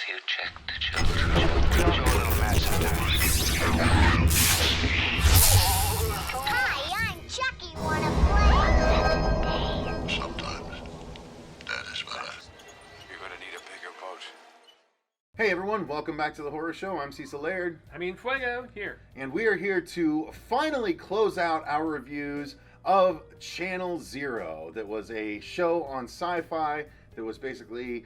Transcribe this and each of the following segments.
Have you checked the children? Show a little match sometimes. Hi, I'm Chucky. Wanna play? Sometimes that is better. You're gonna need a bigger boat. Hey everyone, welcome back to the Horror Show. I'm Cecil Laird. Fuego here. And we are here to finally close out our reviews of Channel Zero. That was a show on Sci-Fi that was basically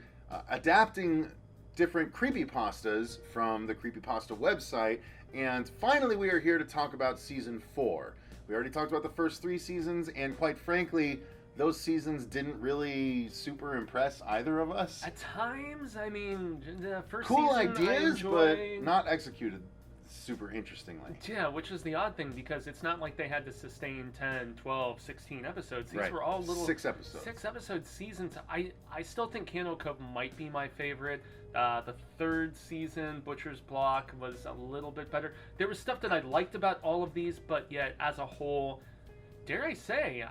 adapting different creepypastas from the Creepypasta website. And finally we are here to talk about Season 4. We already talked about the first 3 seasons, and quite frankly, those seasons didn't really super impress either of us. At times, I mean, the first Cool season ideas, I but enjoyed. not executed super interestingly. Yeah, which is the odd thing, because it's not like they had to sustain 10, 12, 16 episodes. These Right. were all little 6 episodes. 6-episode seasons. I still think Candle Cove might be my favorite. The 3rd season, Butcher's Block, was a little bit better. There was stuff that I liked about all of these, but yet, as a whole, dare I say,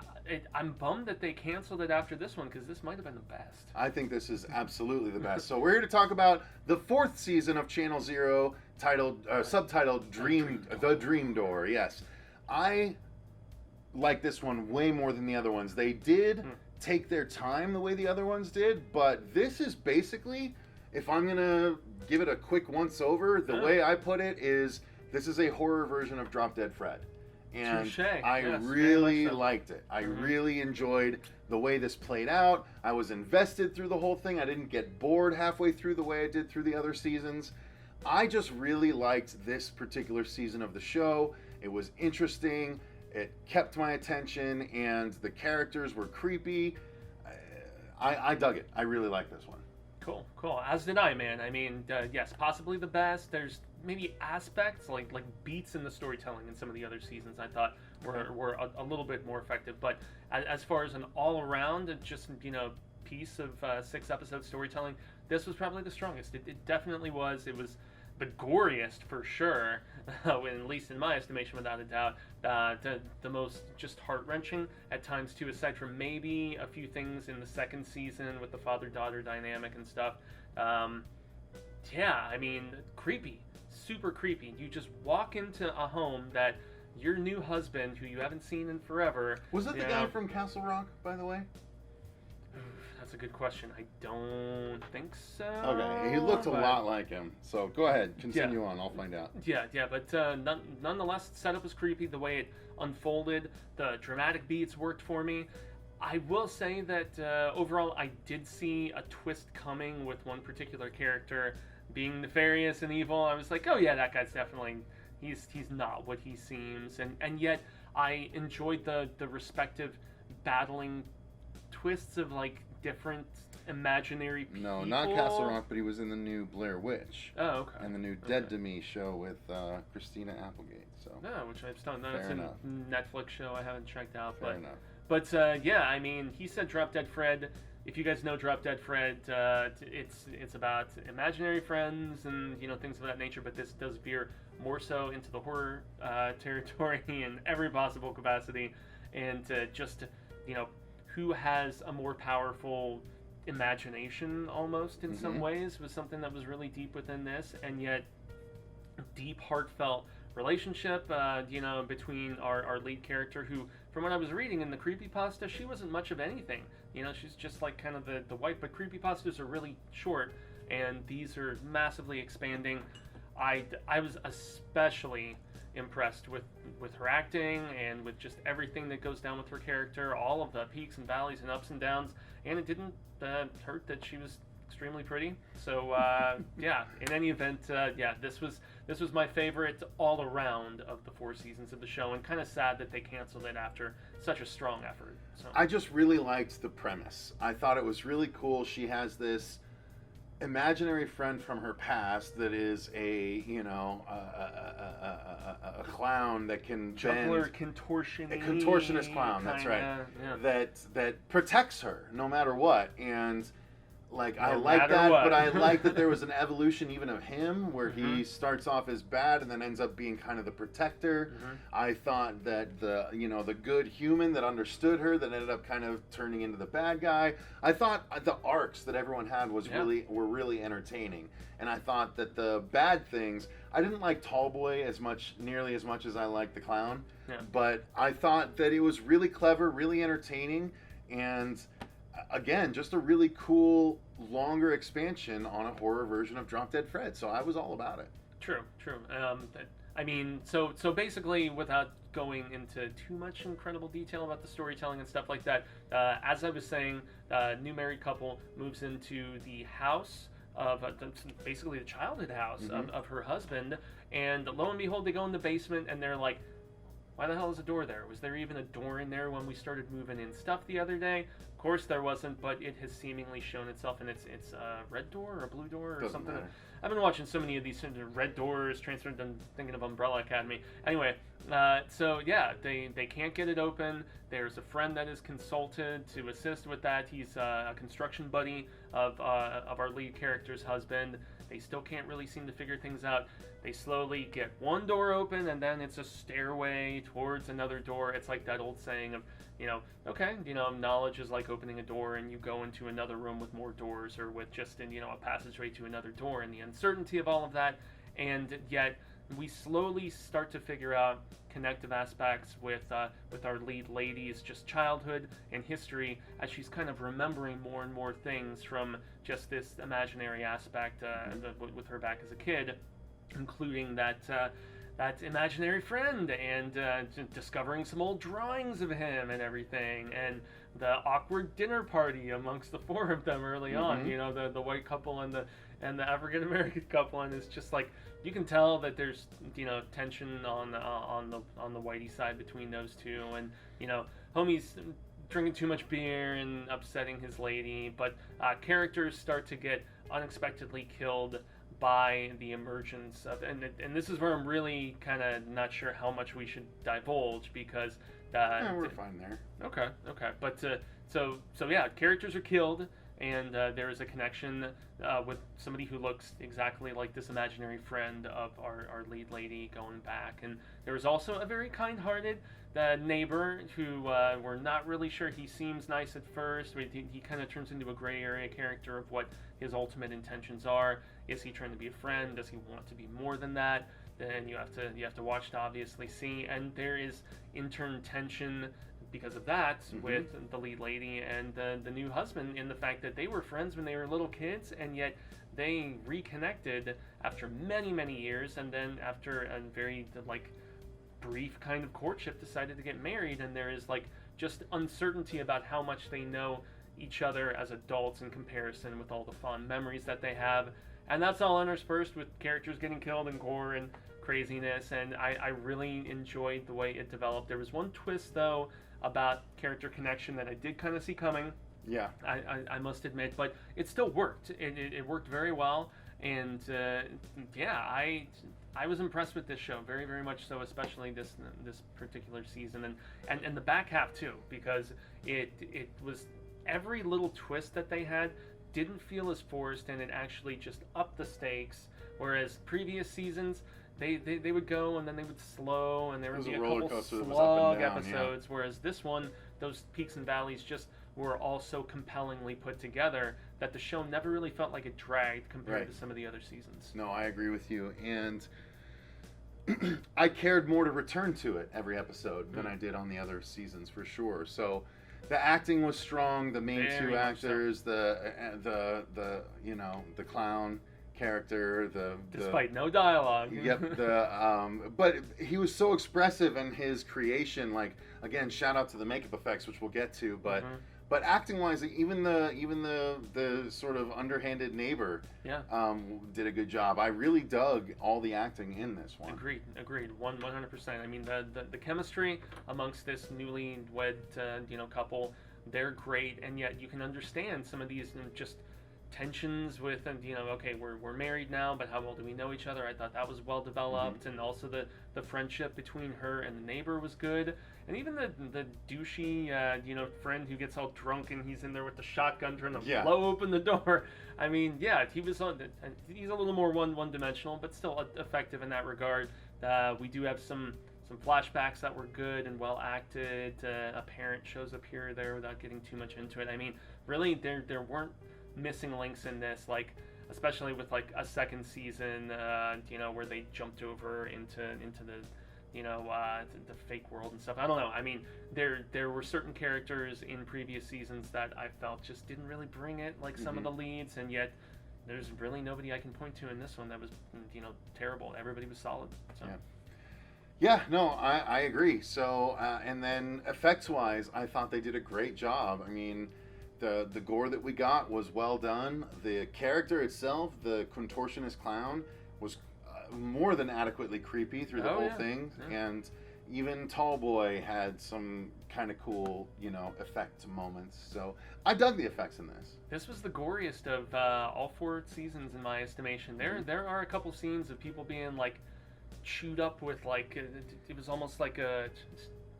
I'm bummed that they canceled it after this one, because this might have been the best. I think this is absolutely the best. So we're here to talk about the 4th season of Channel Zero, subtitled The Dream Door. Yes, I like this one way more than the other ones. They did take their time the way the other ones did, but this is basically, if I'm gonna give it a quick once over, the way I put it is, this is a horror version of Drop Dead Fred. And Touché. I Yes, really very much so. liked it. I really enjoyed the way this played out. I was invested through the whole thing. I didn't get bored halfway through the way I did through the other seasons. I just really liked this particular season of the show. It was interesting. It kept my attention, and the characters were creepy. I dug it. I really like this one. Cool. As did I, man. I mean, yes, possibly the best. There's maybe aspects like beats in the storytelling in some of the other seasons I thought were a little bit more effective. But as far as an all-around, just piece of 6-episode storytelling, this was probably the strongest. It definitely was. It was the goriest for sure, at least in my estimation, without a doubt. The most just heart-wrenching at times too, aside from maybe a few things in the 2nd season with the father-daughter dynamic and stuff. Yeah, I mean, creepy, super creepy. You just walk into a home that your new husband, who you haven't seen in forever... Was that the guy from Castle Rock, by the way? That's a good question. I don't think so. Okay, he looked a lot like him. So go ahead, continue on. I'll find out. Yeah, but nonetheless, the setup was creepy. The way it unfolded, the dramatic beats worked for me. I will say that overall, I did see a twist coming with one particular character being nefarious and evil. I was like, oh yeah, that guy's definitely, he's not what he seems. And yet, I enjoyed the respective battling twists of different imaginary people. No, not Castle Rock, but he was in the new Blair Witch. Oh, okay. And the new Dead to Me show with Christina Applegate. So. Oh, which I've still known. Fair It's enough. a Netflix show I haven't checked out. Fair enough. But yeah, I mean, he said Drop Dead Fred. If you guys know Drop Dead Fred, it's about imaginary friends and things of that nature. But this does veer more so into the horror territory in every possible capacity, and just who has a more powerful imagination almost in some ways was something that was really deep within this, and yet deep heartfelt relationship between our lead character, who, from what I was reading in the creepypasta, she wasn't much of anything. She's just like kind of the wife, but creepypastas are really short, and these are massively expanding. I was especially impressed with her acting and with just everything that goes down with her character, all of the peaks and valleys and ups and downs, and it didn't hurt that she was extremely pretty. So yeah, in any event, this was my favorite all around of the 4 seasons of the show, and kind of sad that they canceled it after such a strong effort. So I just really liked the premise. I thought it was really cool. She has this imaginary friend from her past that is a clown that can juggler, bend, contortionist, a contortionist clown. That's right. Yeah. That protects her no matter what. And Like, I No like matter that, what. but I like that there was an evolution even of him, where he starts off as bad and then ends up being kind of the protector. I thought that the good human that understood her, that ended up kind of turning into the bad guy. I thought the arcs that everyone had were really entertaining. And I thought that the bad things, I didn't like Tallboy nearly as much as I liked the clown. Yeah. But I thought that it was really clever, really entertaining, and again, just a really cool, longer expansion on a horror version of Drop Dead Fred. So I was all about it. True. I mean, so basically, without going into too much incredible detail about the storytelling and stuff like that, as I was saying, new married couple moves into the house of basically the childhood house of her husband, and lo and behold, they go in the basement, and they're like, why the hell is a door there? Was there even a door in there when we started moving in stuff the other day? Of course there wasn't, but it has seemingly shown itself, and it's a red door or a blue door or Doesn't something. matter. I've been watching so many of these red doors transferred. I'm thinking of Umbrella Academy. Anyway, so yeah, they can't get it open. There's a friend that is consulted to assist with that. He's a construction buddy of our lead character's husband. They still can't really seem to figure things out. They slowly get one door open, and then it's a stairway towards another door. It's like that old saying of, knowledge is like opening a door, and you go into another room with more doors, or with just a passageway to another door, and the uncertainty of all of that. And yet we slowly start to figure out connective aspects with our lead lady's just childhood and history, as she's kind of remembering more and more things from just this imaginary aspect with her back as a kid, including that imaginary friend, and discovering some old drawings of him and everything, and the awkward dinner party amongst the four of them early on. The white couple and the African American couple, and it's just like, you can tell that there's tension on the whitey side between those two, and homie's drinking too much beer and upsetting his lady, but characters start to get unexpectedly killed by the emergence of, and this is where I'm really kind of not sure how much we should divulge, because We're fine there. Okay, but so yeah, characters are killed, and there is a connection with somebody who looks exactly like this imaginary friend of our lead lady going back. And there was also a very kind-hearted neighbor who we're not really sure. He seems nice at first. He kind of turns into a gray area character of what his ultimate intentions are. Is he trying to be a friend? Does he want to be more than that? Then you have to watch to obviously see. And there is intern tension because of that with the lead lady and the new husband, in the fact that they were friends when they were little kids, and yet they reconnected after many years, and then after a very brief kind of courtship decided to get married. And there is just uncertainty about how much they know each other as adults in comparison with all the fond memories that they have. And that's all interspersed with characters getting killed and gore and craziness, and I really enjoyed the way it developed. There was one twist, though, about character connection that I did kind of see coming. Yeah. I must admit, but it still worked. It worked very well, and I was impressed with this show, very much so, especially this particular season, and the back half too, because it was, every little twist that they had didn't feel as forced, and it actually just upped the stakes. Whereas previous seasons, they would go and then they would slow, and there would be a couple slug episodes. Yeah. Whereas this one, those peaks and valleys just were all so compellingly put together that the show never really felt like it dragged compared to some of the other seasons. No, I agree with you, and I cared more to return to it every episode than I did on the other seasons, for sure. So the acting was strong. The main two actors, the clown character, despite no dialogue. Yep. But he was so expressive in his creation. Again, shout out to the makeup effects, which we'll get to. But acting wise, even the sort of underhanded neighbor, did a good job. I really dug all the acting in this one. Agreed. 100%. I mean, the chemistry amongst this newly wed couple, they're great, and yet you can understand some of these just tensions with, and okay, we're married now, but how well do we know each other? I thought that was well developed, and also the friendship between her and the neighbor was good, and even the douchey friend who gets all drunk and he's in there with the shotgun trying to blow open the door. I mean, yeah, he's a little more one-dimensional, but still effective in that regard. We do have some flashbacks that were good and well acted. A parent shows up here or there without getting too much into it. I mean, really, there weren't missing links in this, like especially with like a second season, where they jumped over into the the fake world and stuff. I don't know. I mean, there were certain characters in previous seasons that I felt just didn't really bring it, like some of the leads, and yet there's really nobody I can point to in this one that was terrible. Everybody was solid. So. Yeah, no, I agree. So, and then effects-wise, I thought they did a great job. I mean, the gore that we got was well done. The character itself, the contortionist clown, was more than adequately creepy through the whole thing. Yeah. And even Tallboy had some kind of cool, effect moments. So I dug the effects in this. This was the goriest of all 4 seasons in my estimation. There are a couple scenes of people being like chewed up with like it was almost like I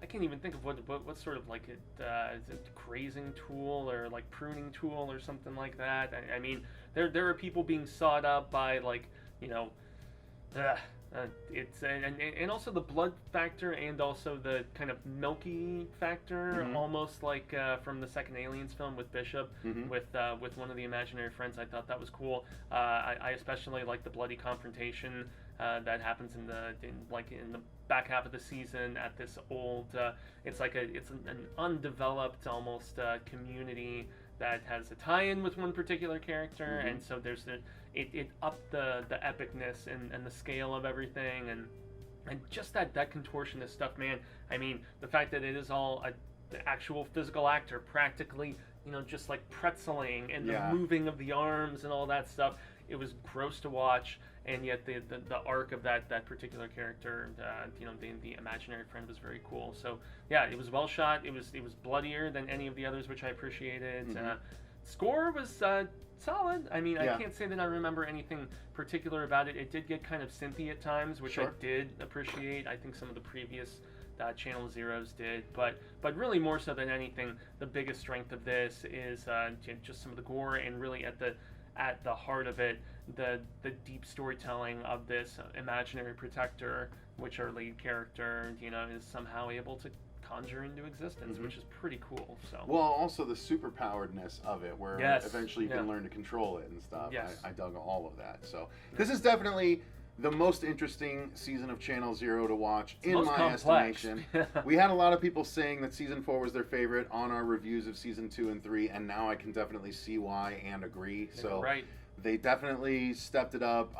can't even think of what sort of like a grazing tool or like pruning tool or something like that. I mean, there are people being sawed up by like it's and also the blood factor and also the kind of milky factor, almost like from the second Aliens film with Bishop with one of the imaginary friends. I thought that was cool. I especially like the bloody confrontation that happens in the back half of the season at this old. It's an undeveloped almost community that has a tie-in with one particular character, and so there's it upped the epicness and the scale of everything, and just that contortionist stuff, man. I mean, the fact that it is all the actual physical actor practically, just like pretzeling and the moving of the arms and all that stuff. It was gross to watch, and yet the arc of that particular character, the imaginary friend, was very cool. So yeah, it was well shot. It was bloodier than any of the others, which I appreciated. Score was solid. I mean, I can't say that I remember anything particular about it. It did get kind of synthy at times, which I did appreciate. I think some of the previous Channel Zeros did, but really more so than anything, the biggest strength of this is just some of the gore, and really at the heart of it, the deep storytelling of this imaginary protector, which our lead character, is somehow able to conjure into existence, which is pretty cool. So well, also the superpoweredness of it, where eventually you can learn to control it and stuff. I dug all of that. So this is definitely the most interesting season of Channel Zero to watch, in my estimation. We had a lot of people saying that season 4 was their favorite on our reviews of season 2 and 3, and now I can definitely see why and agree. So they definitely stepped it up.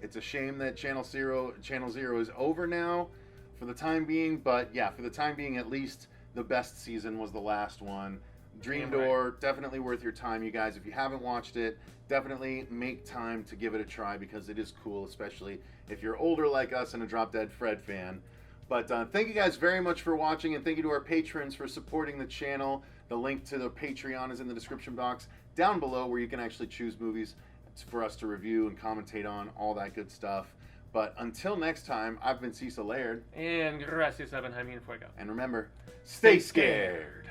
It's a shame that Channel Zero is over now for the time being, but yeah, for the time being, at least the best season was the last one. Dream Door, definitely worth your time, you guys. If you haven't watched it, definitely make time to give it a try, because it is cool, especially if you're older like us and a Drop Dead Fred fan. But thank you guys very much for watching, and thank you to our patrons for supporting the channel. The link to the Patreon is in the description box down below, where you can actually choose movies for us to review and commentate on, all that good stuff. But until next time, I've been Cecil Laird. And gracias a Jaime Fuego. And remember, stay scared.